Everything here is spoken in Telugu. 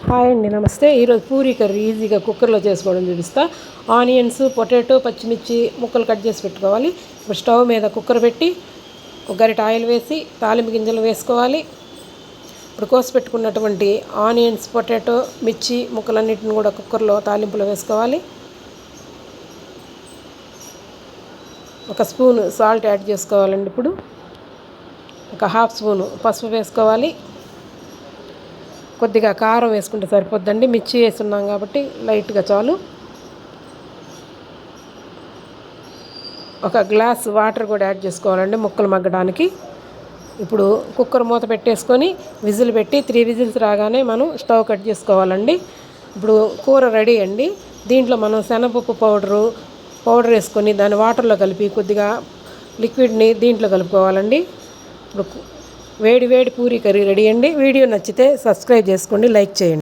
హాయ్ అండి, నమస్తే. ఈరోజు పూరీ కర్రీ ఈజీగా కుక్కర్లో చేసుకోవడం చూపిస్తా. ఆనియన్స్, పొటాటో, పచ్చిమిర్చి ముక్కలు కట్ చేసి పెట్టుకోవాలి. ఇప్పుడు స్టవ్ మీద కుక్కర్ పెట్టి ఒక గరిట ఆయిల్ వేసి తాలింపు గింజలు వేసుకోవాలి. ఇప్పుడు కోసి పెట్టుకున్నటువంటి ఆనియన్స్, పొటాటో, మిర్చి ముక్కలన్నిటిని కూడా కుక్కర్లో తాలింపులో వేసుకోవాలి. ఒక స్పూను సాల్ట్ యాడ్ చేసుకోవాలండి. ఇప్పుడు ఒక హాఫ్ స్పూను పసుపు వేసుకోవాలి. కొద్దిగా కారం వేసుకుంటే సరిపోద్దండి, మిర్చి వేస్తున్నాం కాబట్టి లైట్గా చాలు. ఒక గ్లాస్ వాటర్ కూడా యాడ్ చేసుకోవాలండి ముక్కలు మగ్గడానికి. ఇప్పుడు కుక్కర్ మూత పెట్టేసుకొని విజిల్ పెట్టి 3 విజిల్స్ రాగానే మనం స్టవ్ కట్ చేసుకోవాలండి. ఇప్పుడు కూర రెడీ అండి. దీంట్లో మనం శనగపప్పు పౌడర్ వేసుకొని దాన్ని వాటర్లో కలిపి కొద్దిగా లిక్విడ్ని దీంట్లో కలుపుకోవాలండి. ఇప్పుడు వేడి పూరీ కర్రీ రెడీ అండి. వీడియో నచ్చితే సబ్స్క్రైబ్ చేసుకోండి, లైక్ చేయండి.